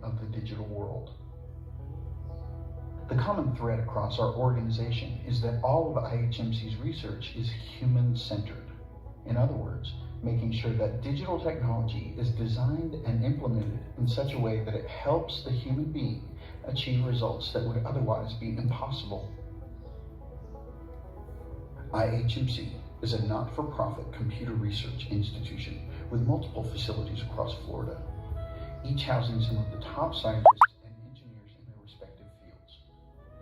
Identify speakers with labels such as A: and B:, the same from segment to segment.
A: of the digital world. The common thread across our organization is that all of IHMC's research is human-centered. In other words, making sure that digital technology is designed and implemented in such a way that it helps the human being achieve results that would otherwise be impossible. IHMC is a not-for-profit computer research institution with multiple facilities across Florida, each housing some of the top scientists and engineers in their respective fields.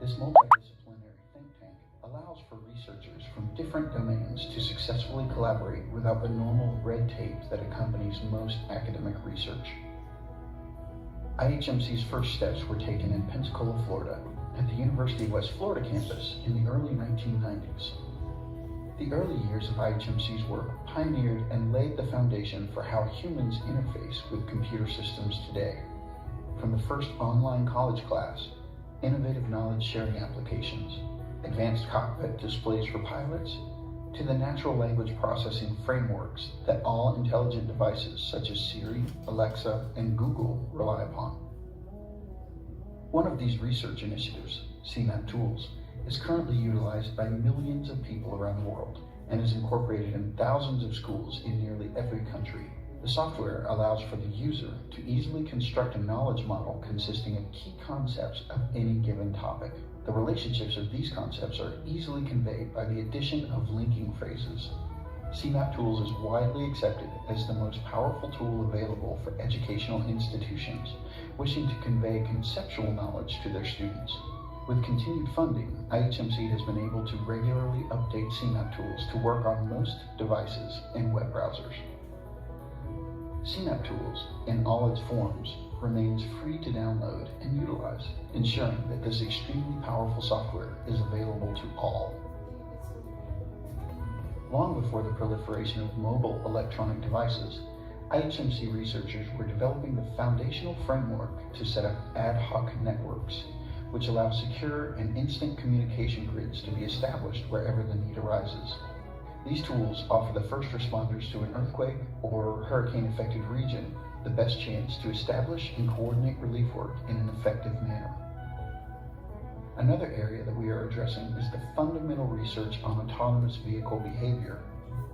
A: This multidisciplinary think tank allows for researchers from different domains to successfully collaborate without the normal red tape that accompanies most academic research. IHMC's first steps were taken in Pensacola, Florida, at the University of West Florida campus in the early 1990s. The early years of IHMC's work pioneered and laid the foundation for how humans interface with computer systems today. From the first online college class, innovative knowledge sharing applications, advanced cockpit displays for pilots, to the natural language processing frameworks that all intelligent devices such as Siri, Alexa, and Google rely upon. One of these research initiatives, CMAP Tools, is currently utilized by millions of people around the world and is incorporated in thousands of schools in nearly every country. The software allows for the user to easily construct a knowledge model consisting of key concepts of any given topic. The relationships of these concepts are easily conveyed by the addition of linking phrases. CMAP Tools is widely accepted as the most powerful tool available for educational institutions wishing to convey conceptual knowledge to their students. With continued funding, IHMC has been able to regularly update CMAP Tools to work on most devices and web browsers. CMAP Tools, in all its forms, remains free to download and utilize, ensuring that this extremely powerful software is available to all. Long before the proliferation of mobile electronic devices, IHMC researchers were developing the foundational framework to set up ad hoc networks, which allow secure and instant communication grids to be established wherever the need arises. These tools offer the first responders to an earthquake or hurricane-affected region the best chance to establish and coordinate relief work in an effective manner. Another area that we are addressing is the fundamental research on autonomous vehicle behavior.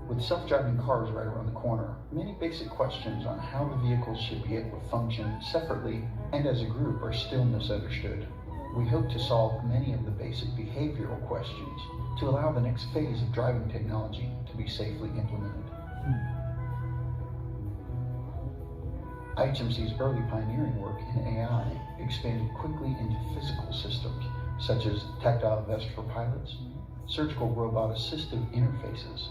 A: With self-driving cars right around the corner, many basic questions on how the vehicles should be able to function separately and as a group are still misunderstood. We hope to solve many of the basic behavioral questions to allow the next phase of driving technology to be safely implemented. IHMC's early pioneering work in AI expanded quickly into physical systems, such as tactile vests for pilots, surgical robot-assistive interfaces,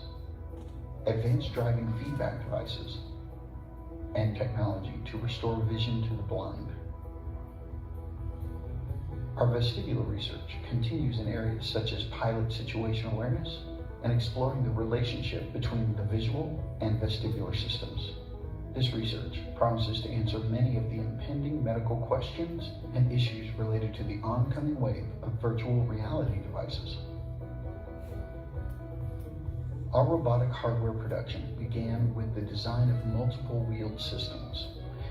A: advanced driving feedback devices, and technology to restore vision to the blind. Our vestibular research continues in areas such as pilot situational awareness and exploring the relationship between the visual and vestibular systems. This research promises to answer many of the impending medical questions and issues related to the oncoming wave of virtual reality devices. Our robotic hardware production began with the design of multiple wheeled systems.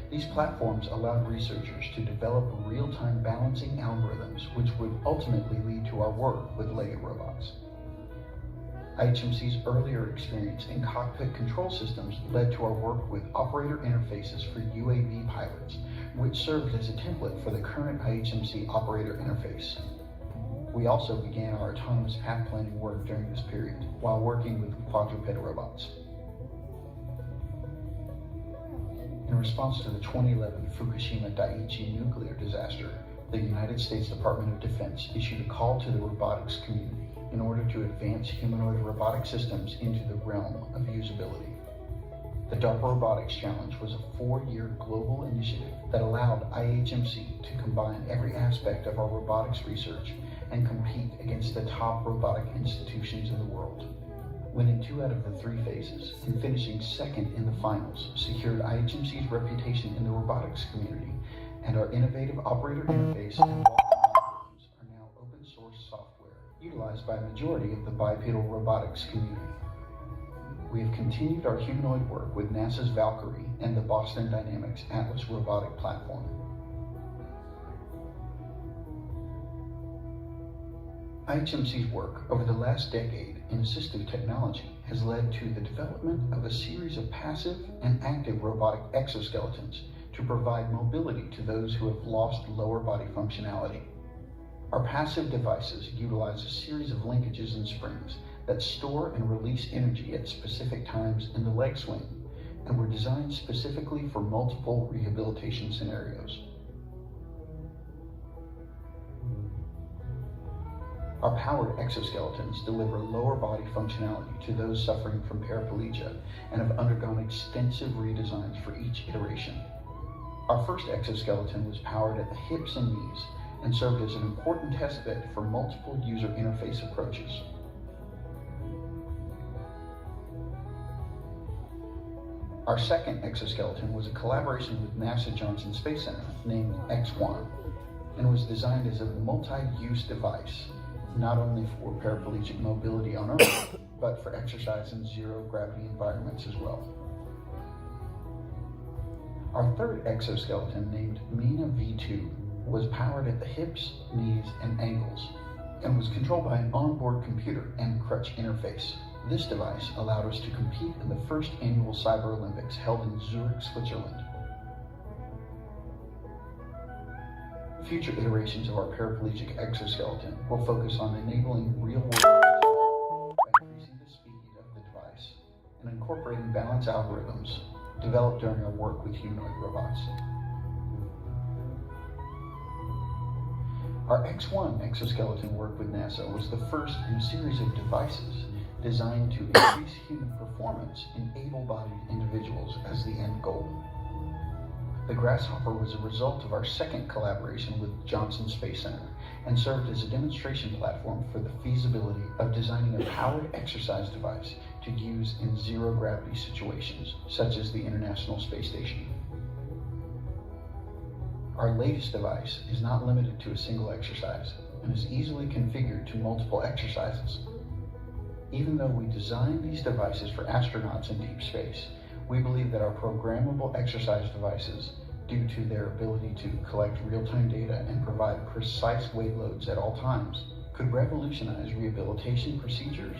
A: These platforms allowed researchers to develop real-time balancing algorithms which would ultimately lead to our work with Lego robots. IHMC's earlier experience in cockpit control systems led to our work with operator interfaces for UAV pilots, which served as a template for the current IHMC operator interface. We also began our autonomous path planning work during this period while working with quadruped robots. In response to the 2011 Fukushima Daiichi nuclear disaster, the United States Department of Defense issued a call to the robotics community in order to advance humanoid robotic systems into the realm of usability. The DARPA Robotics Challenge was a 4-year global initiative that allowed IHMC to combine every aspect of our robotics research and compete against the top robotic institutions in the world. Winning 2 out of the 3 phases and finishing second in the finals secured IHMC's reputation in the robotics community, and our innovative operator interface and walking algorithms are now open source software utilized by a majority of the bipedal robotics community. We have continued our humanoid work with NASA's Valkyrie and the Boston Dynamics Atlas robotic platform. IHMC's work over the last decade in assistive technology has led to the development of a series of passive and active robotic exoskeletons to provide mobility to those who have lost lower body functionality. Our passive devices utilize a series of linkages and springs that store and release energy at specific times in the leg swing, and were designed specifically for multiple rehabilitation scenarios. Our powered exoskeletons deliver lower body functionality to those suffering from paraplegia and have undergone extensive redesigns for each iteration. Our first exoskeleton was powered at the hips and knees and served as an important testbed for multiple user interface approaches. Our second exoskeleton was a collaboration with NASA Johnson Space Center named X1 and was designed as a multi-use device, not only for paraplegic mobility on Earth, but for exercise in zero-gravity environments as well. Our third exoskeleton, named MENA V2, was powered at the hips, knees, and ankles, and was controlled by an onboard computer and crutch interface. This device allowed us to compete in the first annual Cyber Olympics held in Zurich, Switzerland. Future iterations of our paraplegic exoskeleton will focus on enabling real-world functionality by increasing the speed of the device and incorporating balance algorithms developed during our work with humanoid robots. Our X1 exoskeleton work with NASA was the first in a series of devices designed to increase human performance in able-bodied individuals as the end goal. The Grasshopper was a result of our second collaboration with Johnson Space Center and served as a demonstration platform for the feasibility of designing a powered exercise device to use in zero-gravity situations, such as the International Space Station. Our latest device is not limited to a single exercise and is easily configured to multiple exercises. Even though we designed these devices for astronauts in deep space, we believe that our programmable exercise devices, due to their ability to collect real-time data and provide precise weight loads at all times, could revolutionize rehabilitation procedures,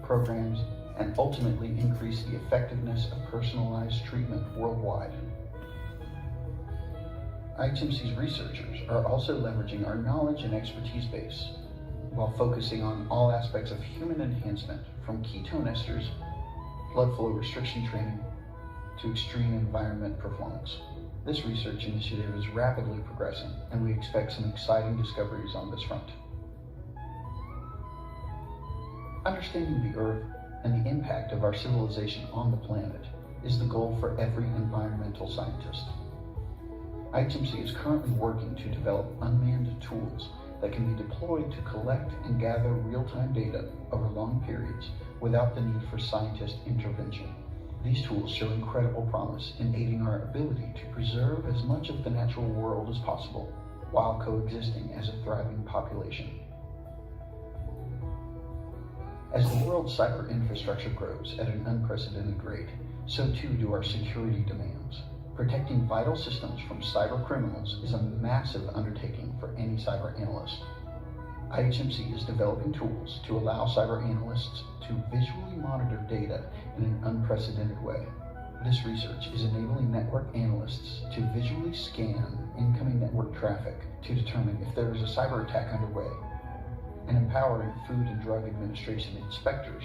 A: programs, and ultimately increase the effectiveness of personalized treatment worldwide. IHMC's researchers are also leveraging our knowledge and expertise base while focusing on all aspects of human enhancement, from ketone esters, blood flow restriction training, to extreme environment performance. This research initiative is rapidly progressing, and we expect some exciting discoveries on this front. Understanding the Earth and the impact of our civilization on the planet is the goal for every environmental scientist. IHMC is currently working to develop unmanned tools that can be deployed to collect and gather real-time data over long periods without the need for scientist intervention. These tools show incredible promise in aiding our ability to preserve as much of the natural world as possible while coexisting as a thriving population. As the world's cyber infrastructure grows at an unprecedented rate, so too do our security demands. Protecting vital systems from cyber criminals is a massive undertaking for any cyber analyst. IHMC is developing tools to allow cyber analysts to visually monitor data in an unprecedented way. This research is enabling network analysts to visually scan incoming network traffic to determine if there is a cyber attack underway, and empowering Food and Drug Administration inspectors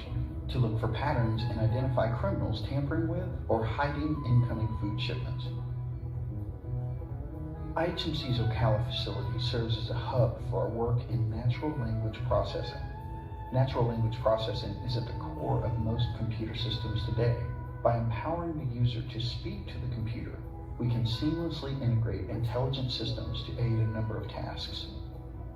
A: to look for patterns and identify criminals tampering with or hiding incoming food shipments. IHMC's Ocala facility serves as a hub for our work in natural language processing. Natural language processing is at the core of most computer systems today. By empowering the user to speak to the computer, we can seamlessly integrate intelligent systems to aid a number of tasks.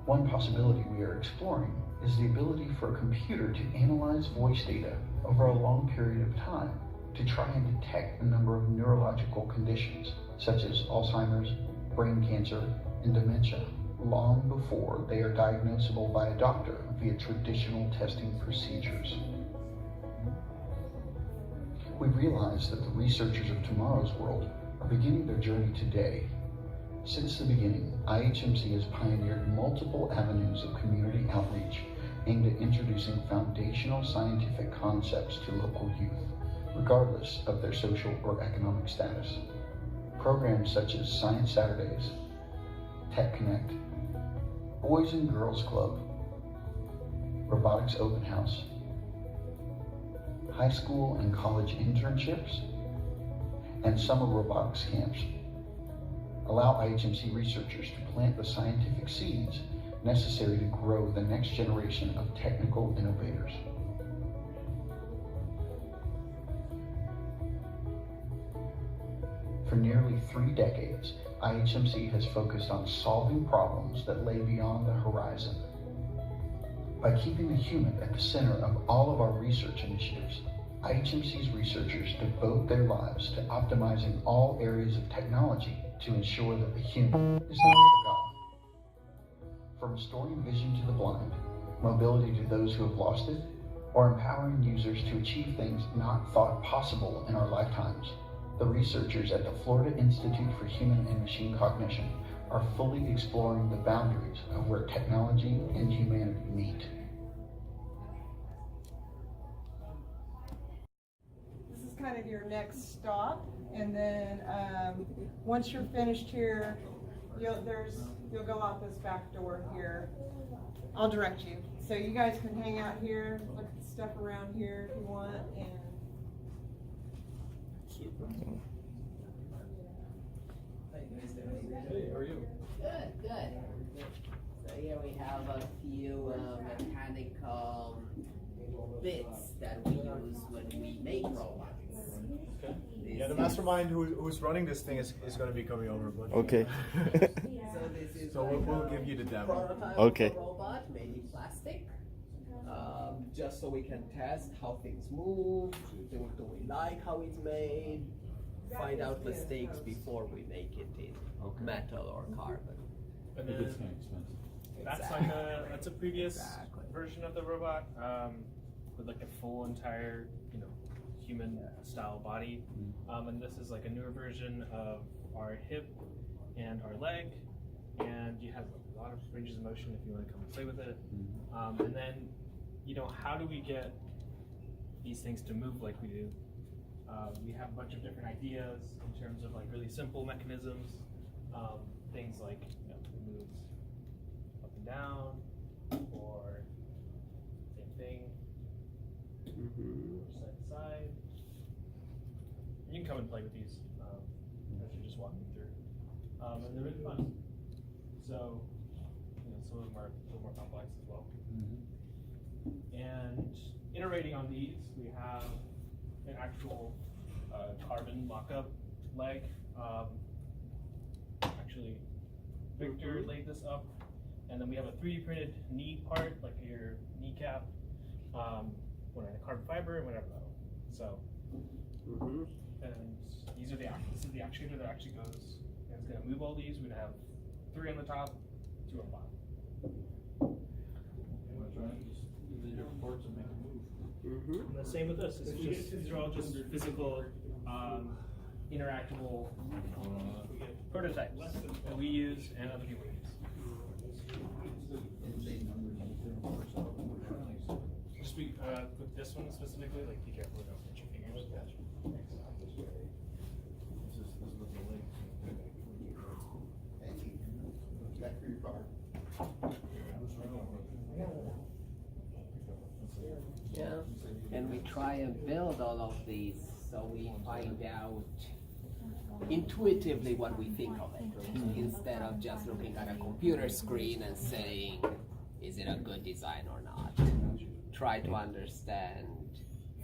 A: One possibility we are exploring is the ability for a computer to analyze voice data over a long period of time to try and detect a number of neurological conditions, such as Alzheimer's, brain cancer, and dementia, long before they are diagnosable by a doctor via traditional testing procedures. We realize that the researchers of tomorrow's world are beginning their journey today. Since the beginning, IHMC has pioneered multiple avenues of community outreach aimed at introducing foundational scientific concepts to local youth, regardless of their social or economic status. Programs such as Science Saturdays, Tech Connect, Boys and Girls Club, Robotics Open House, high school and college internships, and summer robotics camps allow IHMC researchers to plant the scientific seeds necessary to grow the next generation of technical innovators. For nearly 3 decades, IHMC has focused on solving problems that lay beyond the horizon. By keeping the human at the center of all of our research initiatives, IHMC's researchers devote their lives to optimizing all areas of technology to ensure that the human is not forgotten. From restoring vision to the blind, mobility to those who have lost it, or empowering users to achieve things not thought possible in our lifetimes, the researchers at the Florida Institute for Human and Machine Cognition are fully exploring the boundaries of where technology and humanity meet.
B: This is kind of your next stop, and then once you're finished here, you'll go out this back door here. I'll direct you. So you guys can hang out here, look at the stuff around here if you want, and
C: Hey, how are you?
D: Good, good. So here we have a few mechanical bits that we use when we make robots.
C: Okay. Yeah, the mastermind who's running this thing is going to be coming over. But
E: Okay.
D: So this is
C: So we'll give you the demo.
D: prototype
E: Okay.
D: of a robot made in plastic. Just so we can test how things move, do we like how it's made, find out mistakes before we make it in metal or carbon.
C: And then that's a previous version of the robot with like a full entire human style body, and this is like a newer version of our hip and our leg, and you have a lot of ranges of motion if you want to come and play with it. And then how do we get these things to move like we do? We have a bunch of different ideas in terms of like really simple mechanisms, things like it moves up and down, or same thing, or side to side. You can come and play with these as you're just walking through, and they're really fun. So some of them are a little more complex as well. And iterating on these, we have an actual carbon mock-up leg. Actually, Victor laid this up, and then we have a 3D printed knee part, like your kneecap, one in carbon fiber and whatever metal. So, and these are this is the actuator that actually goes, and it's going to move all these. We're going to have 3 on the top, 2 on the bottom. And the same with this. These are all just physical, interactable prototypes that we use and other people use. Just with this one specifically, like be careful, don't hit your fingers.
A: Thank you. Back for your car.
D: Yeah, and we try and build all of these so we find out intuitively what we think of it, instead of just looking at a computer screen and saying, is it a good design or not? Try to understand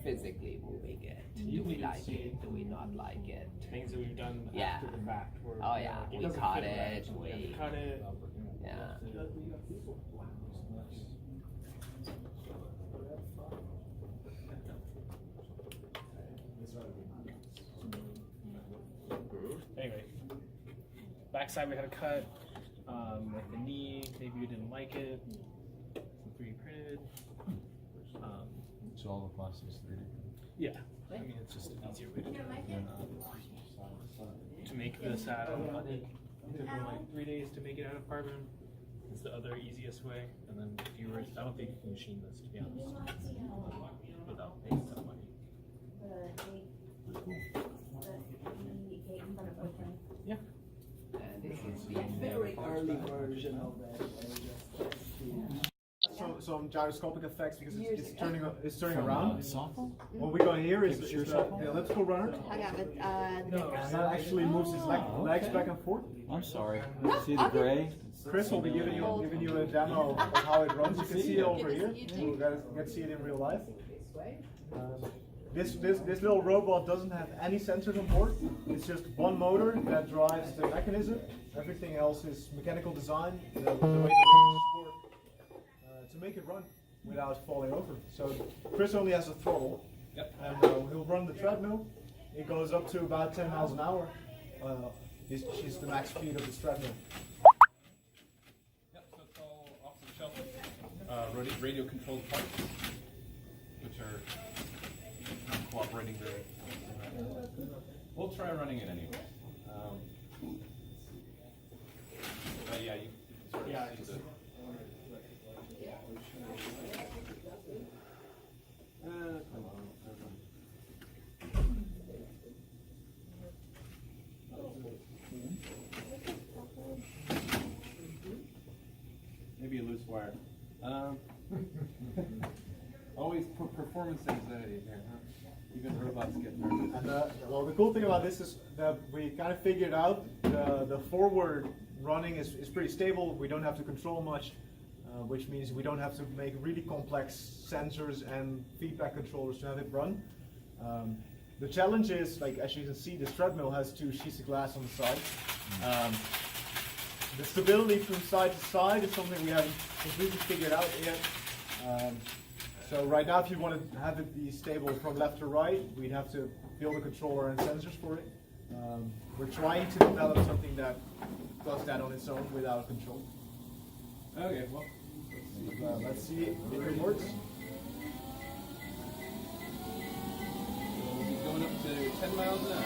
D: physically moving it. Do we like it? Do we not like it?
C: Things that we've done after the fact. Where,
D: oh yeah,
C: like,
D: we cut it.
C: We cut it.
D: Yeah.
C: Anyway, backside we had a cut, like the knee, maybe you didn't like it, some 3D printed.
E: So all the plastics 3D.
C: Yeah, I mean it's just an easier way to do it. To make this out of, it took me like 3 days to make it out of carbon. It's the other easiest way, and then if you were, I don't think you can machine this, to be honest, without paying a ton of money. Yeah.
D: And this is the very early version of that.
E: Some gyroscopic effects because it's turning around. What we got here is the elliptical runner.
F: I got it.
E: And that actually moves his legs back and forth.
G: I'm sorry. See the gray?
E: Chris will be giving you a demo of how it runs. You can see it over here. You guys get to see it in real life. This little robot doesn't have any sensors on board. It's just one motor that drives the mechanism. Everything else is mechanical design, the way the wings work, to make it run without falling over. So Chris only has a throttle, and he'll run the treadmill. It goes up to about 10 miles an hour. Is the max speed of this treadmill.
H: Yep, so it's all off the shelf radio controlled parts, which are not cooperating very well. We'll try running it anyway. But yeah, you sort of see the... Come on. Maybe a loose wire. Always performance anxiety here, huh? Even robots get nervous.
E: And well, the cool thing about this is that we kind of figured out the forward running is pretty stable. We don't have to control much, which means we don't have to make really complex sensors and feedback controllers to have it run. The challenge is, like as you can see, this treadmill has 2 sheets of glass on the side. The stability from side to side is something we haven't completely figured out yet. So right now, if you want to have it be stable from left to right, we'd have to build a controller and sensors for it. We're trying to develop something that does that on its own without control.
H: Okay, well,
E: Let's see if it works.
H: we'll be going up to 10 miles an hour.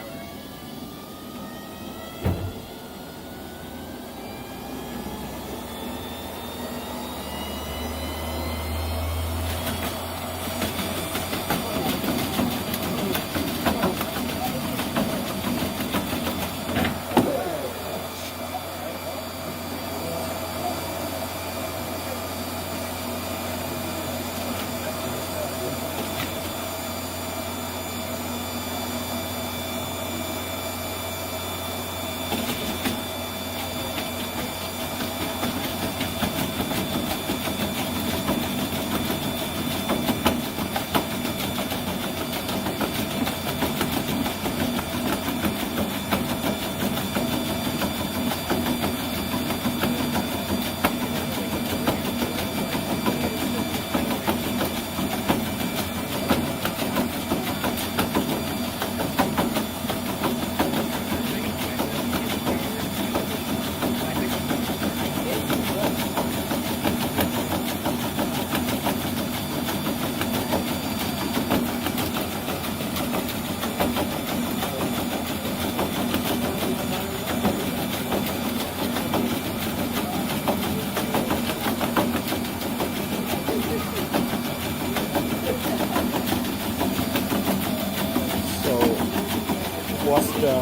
I: What's the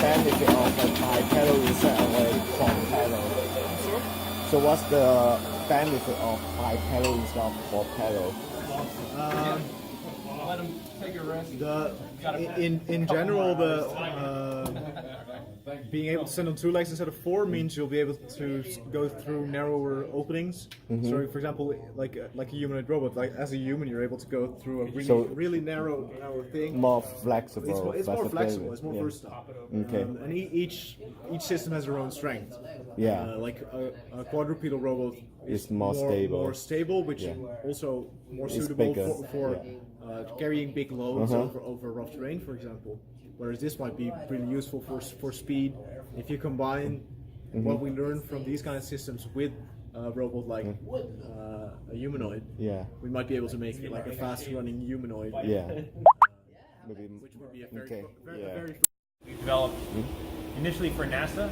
I: benefit of a bipedal instead of a quad pedal? So what's the benefit of bipedal instead of quad pedal?
H: Let him take a rest.
E: In general, being able to stand on 2 legs instead of 4 means you'll be able to go through narrower openings. So, for example, like a humanoid robot, like as a human, you're able to go through a really narrow thing.
I: More flexible.
E: It's more flexible. It's more versatile.
I: Okay.
E: And each system has their own strength.
I: Yeah.
E: Like a quadrupedal robot
I: is more stable,
E: which also more
I: It's
E: suitable
I: bigger.
E: for carrying big loads over rough terrain, for example. Whereas this might be really useful for speed. If you combine what we learn from these kind of systems with a robot like a humanoid, we might be able to make like a fast-running humanoid.
I: Maybe.
E: Which would be a
I: Okay.
E: very
J: We developed initially for NASA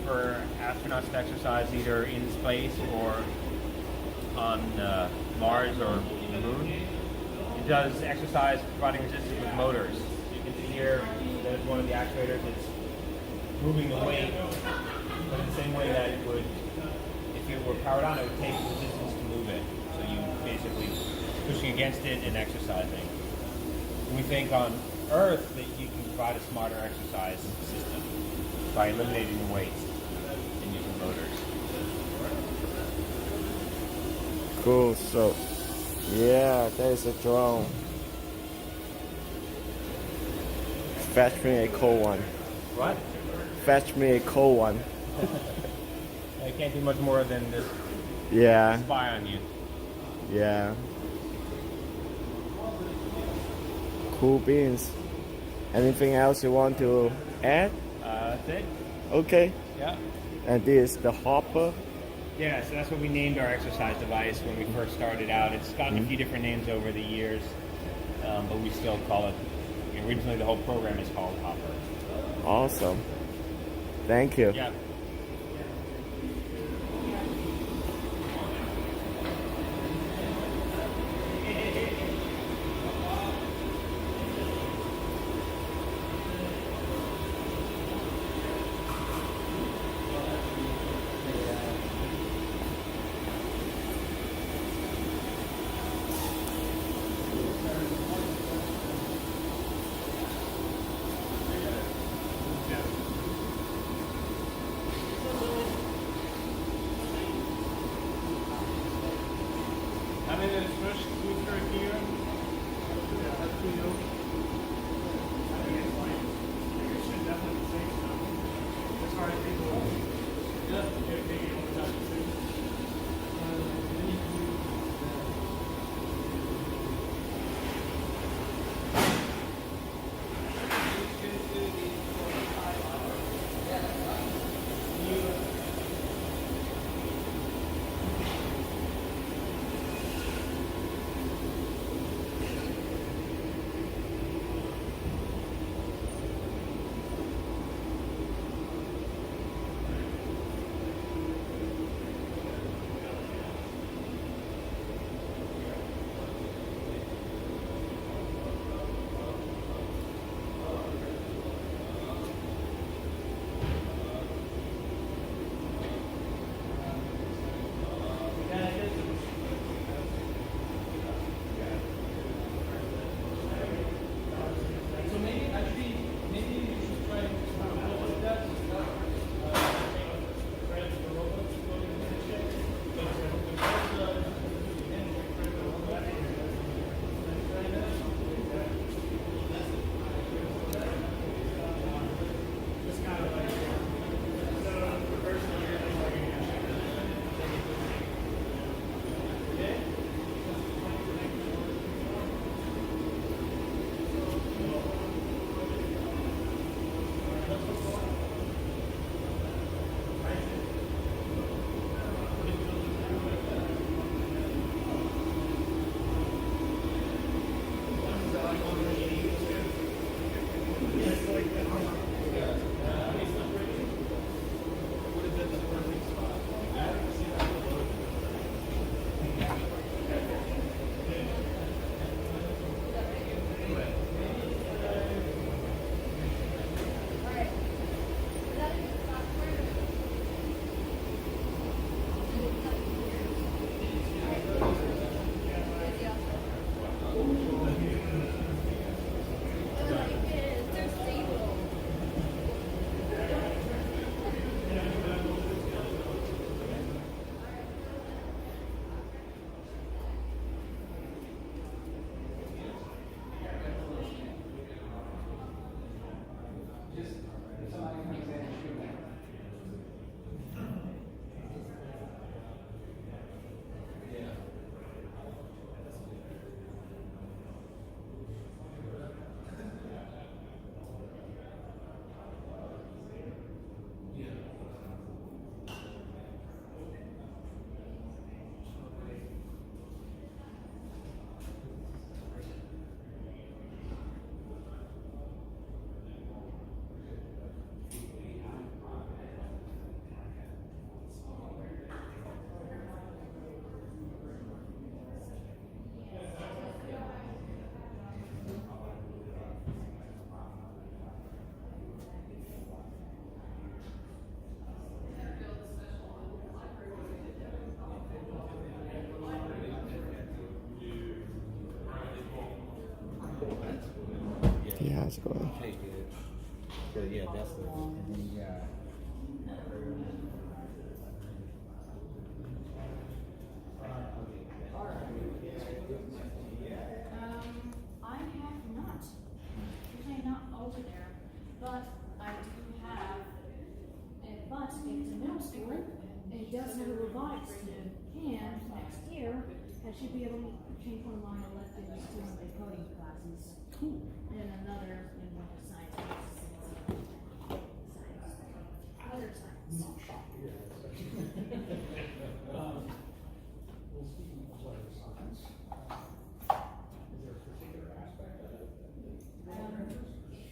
F: for astronauts to exercise either in space or on Mars or the moon. It does exercise providing resistance with motors. You can see here there's one of the actuators that's moving the weight, but in the same way that it would, if it were powered on, it would take resistance to move it. So you basically pushing against it and exercising. And we think on Earth that you can provide a smarter exercise system by eliminating the weights and using motors.
I: Cool. So, yeah, there's a drone. Fetch me a cold one.
F: What?
I: Fetch me a cold one.
F: I can't do much more than just
I: Yeah,
F: spy on you.
I: yeah. Cool beans. Anything else you want to add?
F: That's it.
I: Okay.
F: Yeah.
I: And this is the hopper.
F: Yeah, so that's what we named our exercise device when we first started out. It's gotten a few different names over the years, but we still call it, originally the whole program is called Hopper.
I: Awesome. Thank you.
F: Yeah.
I: Pensacola.
G: Take it. So yeah, that's the. And then you got.
J: I have not. Usually not over there, but I do have. But it's a middle school. It does have a robotics team, and next year I should be able to change one of my electives to some coding classes. Cool. And another in one of science classes. Other science.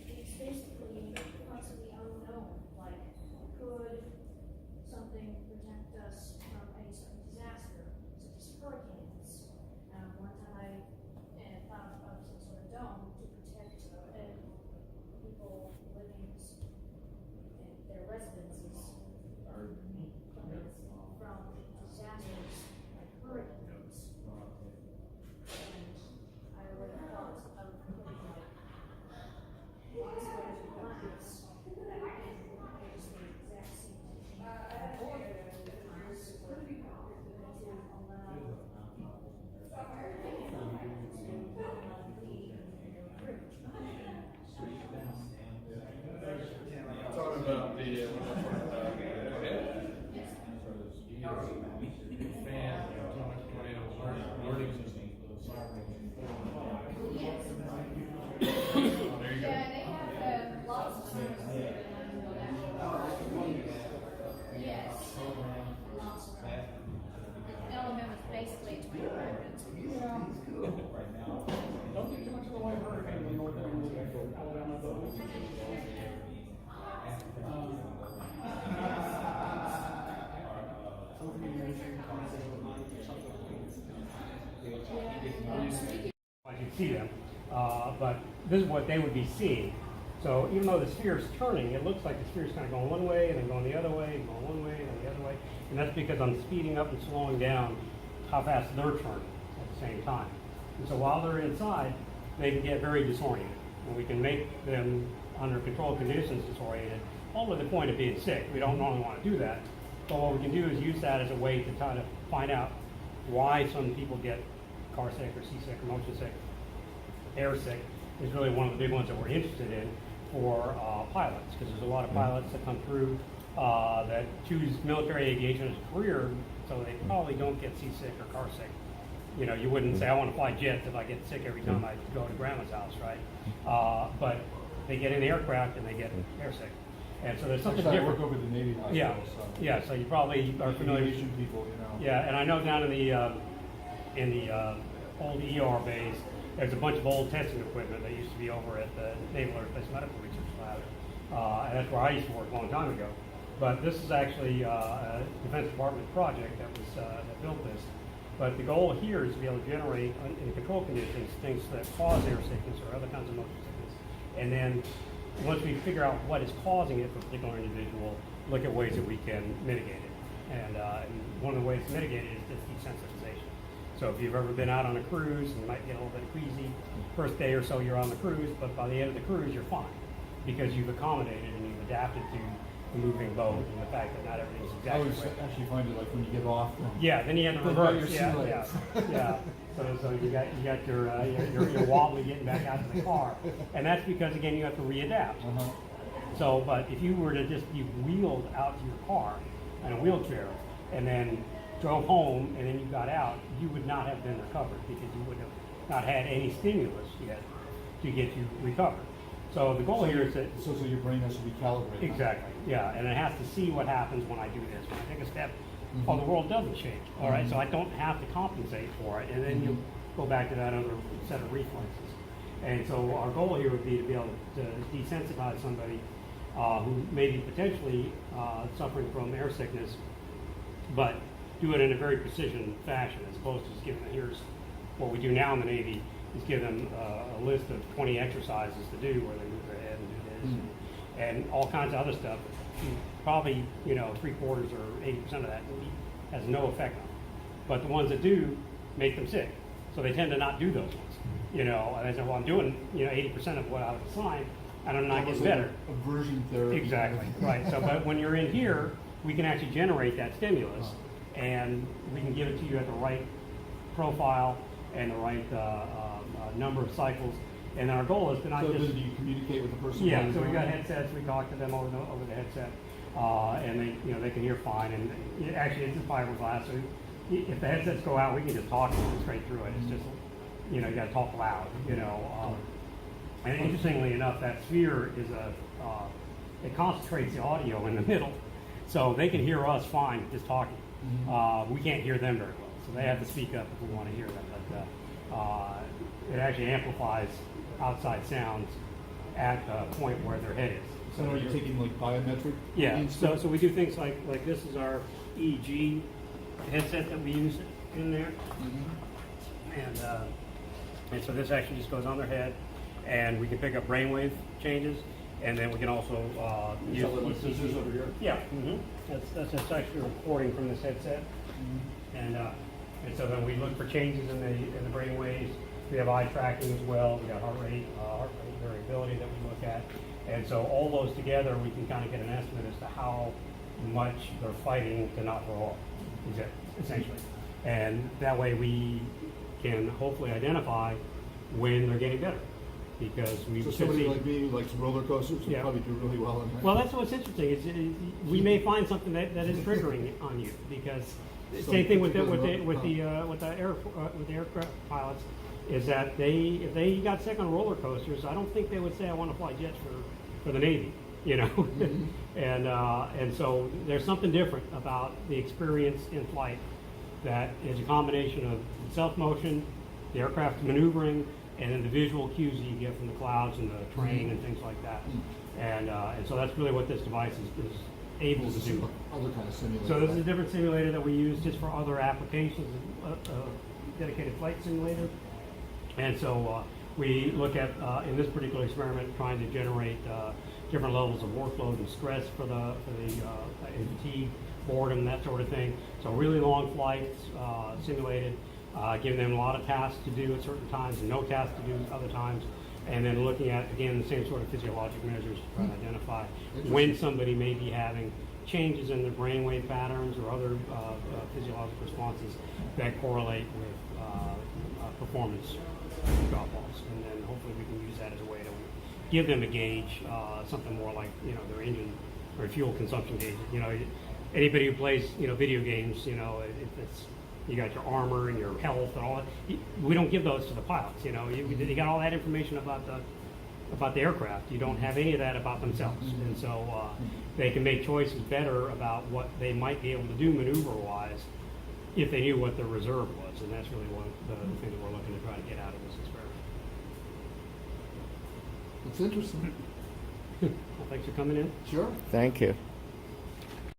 J: It's basically constantly unknown, like, could something protect us from any certain disaster, such as hurricanes? One time I found some sort of dome to protect people living in their residences from disasters like hurricanes. And I already thought of putting like squares of glass that can use the exact same technique to allow
H: Talking about the fan, tornado warning system. There you go.
J: Yeah, they have lots of yes. Lots of them. Element is basically 25 minutes.
K: Don't get too much of a white hurricane in northern Alabama, though.
L: I can see them, but this is what they would be seeing. So even though the sphere is turning, it looks like the sphere is kind of going one way and then going the other way, and going one way and then the other way. And that's because I'm speeding up and slowing down how fast they're turning at the same time. And so while they're inside, they can get very disoriented. And we can make them, under controlled conditions, disoriented, all with the point of being sick. We don't normally want to do that. But what we can do is use that as a way to try to find out why some people get car sick or seasick or motion sick. Air sick is really one of the big ones that we're interested in for pilots, because there's a lot of pilots that come through that choose military aviation as a career, so they probably don't get seasick or car sick. You know, you wouldn't say, I want to fly jets if I get sick every time I go to grandma's house, right? But they get in the aircraft and they get air sick. And so there's something
K: Actually,
L: different.
K: I work over the Navy hospital,
L: Yeah,
K: so.
L: yeah. So you probably are familiar.
K: Aviation people, you know.
L: Yeah, and I know down in the old ER base, there's a bunch of old testing equipment that used to be over at the Naval Air Force Medical Research Lab, and that's where I used to work a long time ago. But this is actually a Defense Department project that was that built this. But the goal here is to be able to generate, in control conditions, things that cause air sickness or other kinds of motion sickness, and then once we figure out what is causing it for a particular individual, look at ways that we can mitigate it. And one of the ways to mitigate it is just desensitization. So if you've ever been out on a cruise, and you might get a little bit queasy, first day or so you're on the cruise, but by the end of the cruise you're fine, because you've accommodated and you've adapted to the moving boat and the fact that not everything's
K: I
L: exactly
K: always
L: the way.
K: actually find it like when you get off.
L: Yeah, then you have to
K: Then you got
L: reverse.
K: your
L: Yeah,
K: sea
L: yeah,
K: legs.
L: yeah. So you got your wobbly getting back out to the car, and that's because again you have to readapt.
K: Uh-huh.
L: So, but if you were to just be wheeled out to your car in a wheelchair, and then drove home, and then you got out, you would not have been recovered because you would have not had any stimulus yet to get you recovered. So the goal here is that
K: So your brain has to be calibrated.
L: exactly, yeah, and it has to see what happens when I do this. When I take a step, oh, the world doesn't shake. All right, so I don't have to compensate for it, and then you go back to that other set of reflexes. And so our goal here would be to be able to desensitize somebody who may be potentially suffering from air sickness, but do it in a very precision fashion, as opposed to just giving them, here's what we do now in the Navy, is give them a list of 20 exercises to do where they move their head and do this and all kinds of other stuff. Probably, 3/4 or 80% of that has no effect on them. But the ones that do make them sick. So they tend to not do those ones. You know, and I said, well, I'm doing 80% of what I was assigned, and I'm not getting better.
E: Aversion therapy.
L: Exactly, right. So, but when you're in here, we can actually generate that stimulus, and we can give it to you at the right profile and the right number of cycles. And our goal is to not
E: So
L: just.
E: then do you communicate with the person?
L: Yeah. So we got headsets. We talk to them over the headset, and they can hear fine. And actually, it's just fiberglass. So if the headsets go out, we can just talk to them straight through it. It's just you got to talk loud. And interestingly enough, that sphere is it concentrates the audio in the middle, so they can hear us fine just talking. We can't hear them very well, so they have to speak up if we want to hear them. But it actually amplifies outside sounds at a point where their head is.
E: So are you taking like biometric?
L: Yeah.
E: readings?
L: So we do things like this is our EEG headset that we use in there, and so this actually just goes on their head, and we can pick up brainwave changes, and then we can also use
E: like scissors over here?
L: Yeah. That's actually a recording from this headset, and so then we look for changes in the brain waves. We have eye tracking as well. We got heart rate variability that we look at, and so all those together, we can kind of get an estimate as to how much they're fighting to not throw up, essentially, and that way we can hopefully identify when they're getting better, because we.
E: So somebody like me who likes roller coasters would probably do really well in that.
L: Well, that's what's interesting. We may find something that is triggering on you, because same thing with the aircraft pilots is that if they got sick on roller coasters, I don't think they would say I want to fly jets for the Navy, and so there's something different about the experience in flight that is a combination of self-motion, the aircraft maneuvering, and then the visual cues that you get from the clouds and the terrain and things like that. And so that's really what this device is able to do.
E: Other kind of simulator.
L: So this is a different simulator that we use just for other applications, dedicated flight simulator. And so we look at, in this particular experiment, trying to generate different levels of workload and stress for the fatigue, boredom, that sort of thing. So really long flights simulated, giving them a lot of tasks to do at certain times and no tasks to do at other times. And then looking at, again, the same sort of physiologic measures to try to identify when somebody may be having changes in their brainwave patterns or other physiologic responses that correlate with performance drop-offs. And then hopefully we can use that as a way to give them a gauge, something more like, their engine or fuel consumption gauge. Anybody who plays, video games, if it's, you got your armor and your health and all that. We don't give those to the pilots. You got all that information about the aircraft. You don't have any of that about themselves, and so they can make choices better about what they might be able to do maneuver-wise if they knew what their reserve was, and that's really one of the things that we're looking to try to get out of this experiment.
E: It's interesting.
L: Well, thanks for coming in.
E: Sure.
I: Thank you.